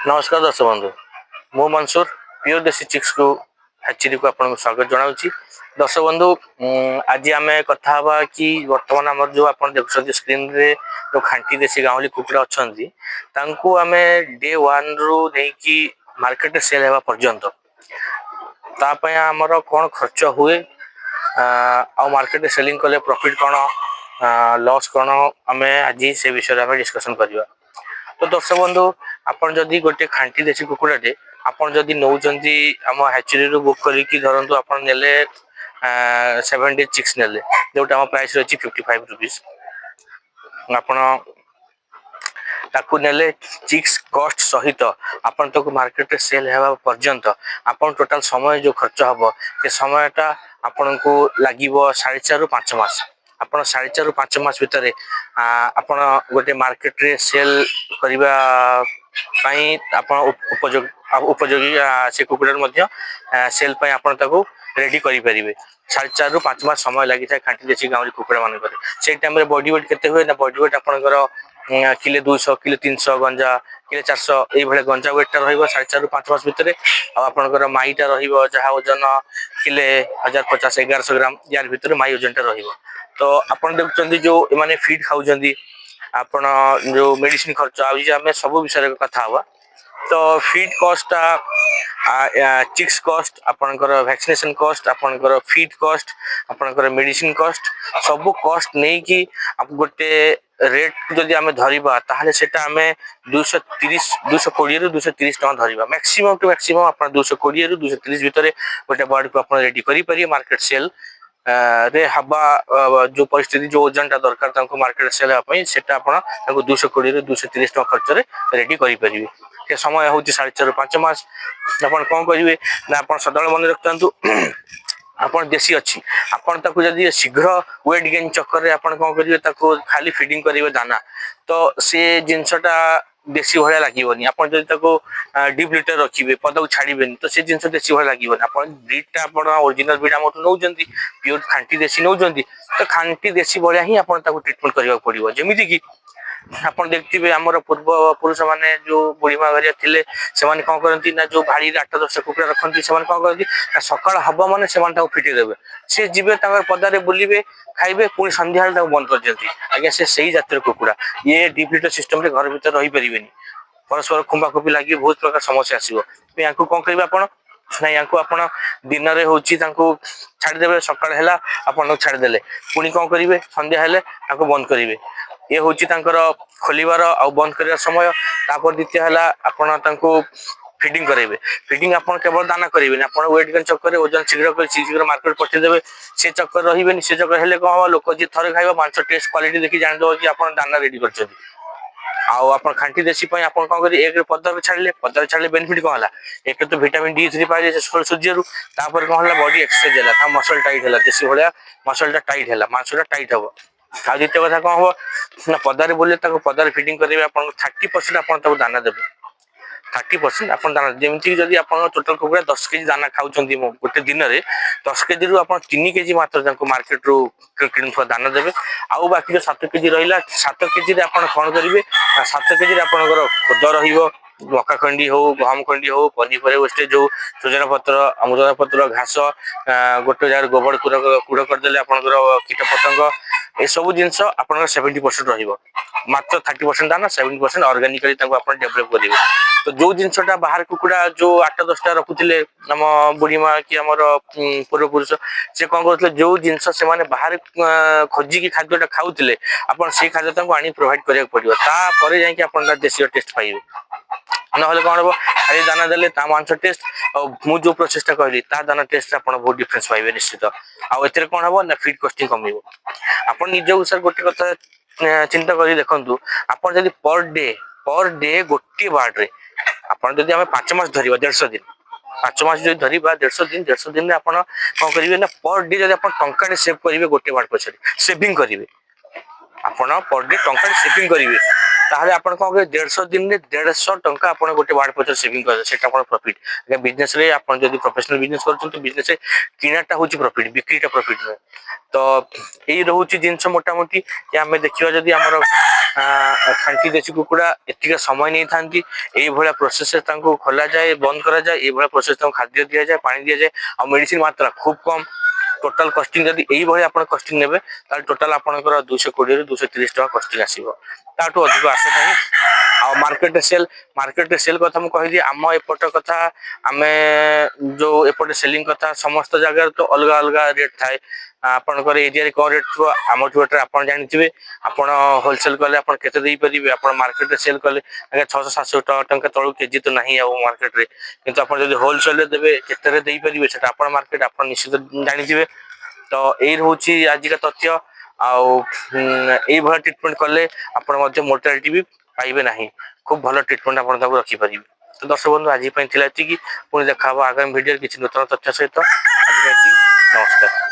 नमस्कार दर्शक बंधु मु मनसूर प्योर देसी चिक्स को हैचरी को आपन स्वागत जनाऊँगी। दर्शक बंधु आज आम कथा हवा कि वर्तमान आम जो आप देखुं स्क्रीन रे जो खांटी देसी गाँवली कुकुड़ा अच्छा आम डे वन रु नहीं मार्केट सेल होगा पर्यंत आमर कौन खर्च हुए आ मार्केट सेलिंग कले प्रॉफिट कौन लॉस कौन आम आज से विषय में डिस्कशन करवा। तो दर्शक बंधु आपन जदि गोटे खांटी देसी कुकुड़ाटे आपन जदि नौचंती आम हैचरी रु बुक करके धरतु आपन नेले 7 days चिक्स नेले जोटा आम प्राइस रही 55 रुपीस आपन ताकू नेले चिक्स कॉस्ट सहित आपन तक मार्केट रे सेल हेबा पर्यंत आपन टोटल समय जो खर्च हबो से समयटा आपन को लागिवो 4.5 रु 5 मास आपन 4.5 रु 5 मास भितर आपन गोटे मार्केट रे सेल करिबा पाई आपन उपयोगी से कुकुड़ार मध्य सेल पाई आपन ताकू रेडी करि परिबे। 4.5 रु 5 मास समय लागि थाए खांटी देसी गाँवली कुकुड़ा मान से टाइम रे बॉडी वेट केते हुए ना बॉडी वेट आपनकर किले 200 किले 300 गंजा किले 400 ये भाई गंजा वेटा रही 4.5 रु 5 मास भितर आपनकर माईटा रही जहाँ ओजन किले 1050 1100 ग्राम यार भितर माई ओजनटा रही। तो आपन देखुं जो मैंने फीड खाऊं आपन जो मेडिसिन खर्च आम सब विषय कथा हवा। तो फीड कॉस्ट चिक्स कॉस्ट आपनकर वैक्सीनेशन कॉस्ट आपनकर फीड कॉस्ट आपनकर मेडिसिन कॉस्ट सब कॉस्ट नहीं कि आप गोटे रेट जदि आम धरिबा ताहले सेटा आम 230 220 रु 230 टका धरिबा मैक्सिमम टू मैक्सिमम आपन 220 रु 230 भितर गोटे बर्ड को आपन रेडी करि परिबे मार्केट सेल रे हवा जो परिस्थिति जो ओजन टा दरकार तांको मार्केट सेल हवा सेटा आपन तांको 220 रु 230 टका खर्च रे रेडी करि परिबे। के समय होची 4.5 रु 5 मास आपन कोन करिवे ना आपन सदळ मन रखतंतु आपन देसी अच्छी आपन ताकू जदि शीघ्र वेट गेन चक्कर रे आपन कोन करिवे ताकू खाली फीडिंग करिवे दाना तो से जिंसटा देसी भलिया लागिवनी आपन जदि ताकू डीप लिटर रखिबे पदक छाड़ीबेनी तो से जिंस देसी भलिया लागिवनी आपन ब्रीड आपन ओरिजिनल ब्रीड हमटु नौजंती प्योर खांटी देसी नौजंती तो खांटी देसी भलिया ही आपन ताकू ट्रीटमेंट करिवा पड़िबो। जेमिति कि आपन देखथिबे हमर पूर्व पुरुष माने जो बुढ़ीमा गरिया थिले सेमाने कोन करंती ना जो भाड़ी 8-10 कुकुड़ा रखंती सेमाने कोन करंती सकाळ हबा माने सेमाने ताकू फिटे देबे से जिबे ताकर पदारे बुलिबे खाइबे पुणी संध्या हाल ताकू बंद कर दियंती आज्ञा से सही जातिर कुकुड़ा ये डीप लिटर सिस्टम रे घर भीतर रही परिबेनी परस्पर खुंबा खुबी लागि बहुत प्रकार समस्या आसीबो। तो यांकू कोन करिबे आपन ना यांकू आपन दिन रे होची तांकू छाडी देबे सकाळ हेला आपन छाडी देले पुणी कोन करिवे संध्या हेले तांकू बंद करिवे ये हूँ खोलिबार आ बंद कर समय तापर द्वितीय है आपड़ फीडिंग करेंगे फीडिंग आपन केवल दाना करेंगे आप वेट गेन चक्कर ओजन शीघ्र मार्केट पठेदेवे से चक्कर रही से चक्कर हेल्ले कौन हम लोक जी थे खाइबा मांस टेस्ट क्वालिटी देखी जान कि आप दाना रेडी कर आप खांटी देसी आप कौन कर एक पदर छाड़े बेनिफिट कौन है एक तो विटामिन D3 पाए सूर्य तापर कौन है बॉडी एक्सरसाइज है मसल टाइट है देसी भाया मसलटा टाइट है मांसटा टाइट हम आ द्वितीय कथा कौन हम ना पदारे बोले पदारे फीडिंग करेंगे आप 30% आप दाना देवे 30% आप दाना जमीक जब आप टोटाल कुकुड़ा 10 केजी दाना खाऊँ गोटे दिन में 10 केजी रु 3 केजी मात्र मार्केट रू कि दाना देवे आउ बाकी जो 7 केजी रहा 7 केजी आप कौन करेंगे 7 केजी आपंकर खुद रही मका खंडी हो गहम खंडी हो पनीपरिया वेस्टेज हो सुजना पत्र अमृतना पत्र घास गोटे जगह गोबर कूड़ करदे आपंकर कीट पतंग ये सब जिनस आप 70% मात्र 30% दाना 70% ऑर्गेनिकली डेवलप करेंगे। तो जो जिनसटा बाहर कुकुड़ा जो 8-10टा रखुले आम बुढ़ीमा कि आम पूर्व पुरुष से कौन करते जो जिनस से बाहर खोजिकी खाद्यटा खाऊले आप खाद्य आनी प्रोवाइड करा पड़ो तापर जा देशी टेस्ट पाइबे ना कौन हम खाली दाना देले मांस टेस्ट और जो प्रोसेसटा कहली दाना टेस्ट आप बहुत डिफरेन्स पाइबे निश्चित आउ कौन हम ना फीड कस्टिंग कम आप निज सर गोटे कथा चिंता कर देखु आप जब पर डे गोटे बार्ड रे आप 5 मास धर 150 दिन 5 मास जो धर 150 दिन आप कौन करेंगे ना पर डे जब आप टंका सेव करेंगे गोटे बार्ड पछे सेविंग करेंगे आप पर डे टंका सेविंग करेंगे ताहले आपण कौन करेंगे 150 दिन में 150 टंका आप गोटे बार्ड पछे सेविंग कर प्रॉफिट बिजनेस रे आप जब प्रोफेशनल बिजनेस कर बिजनेस किनाटा हूँ प्रॉफिट बिक्रीटा प्रॉफिट नुहे। तो यही रोचे जिनस मोटामोटी आम देखा जदि आमर खांटी देशी कुकुड़ा एतिक समय नहीं था ये प्रोसेस खोला जाए बंद करा जाए ये प्रोसेस खाद्य दि जाए पानी दि जाए आ मेडिसिन मात्रा खूब कम टोटाल कस्टिंग जब यही कस्टिंग ने टोटाल आपंकर 220 ରୁ 230 टका कस्टिंग आसो ताठू अधिक आसे ना आ मार्केट सेल कथा मुझे कही आम एपट कथा आम जो एपटे सेलिंग कथा समस्त जगह तो अलग अलग रेट थाए आपंकर एरिया कौन रेट थो आम ठुटे आप जानते आप होलसेल कले आप केते आप मार्केट सेल कले 600-700 टका तलू केजी तो नहीं मार्केट रे किंतु आप जो होलसेल देवे केते से आप मार्केट आप निश्चित जानते तो यही रोचे आज का तथ्य आई ट्रिटमेंट कले आप मोर्टालिटी भी पाइबे ना खूब भल ट्रिटमेंट आप रखिपारे। तो दर्शक बंधु आज पुणी देखा आगामी भिडियो किसी नूतन तथ्य सहित आज नमस्कार।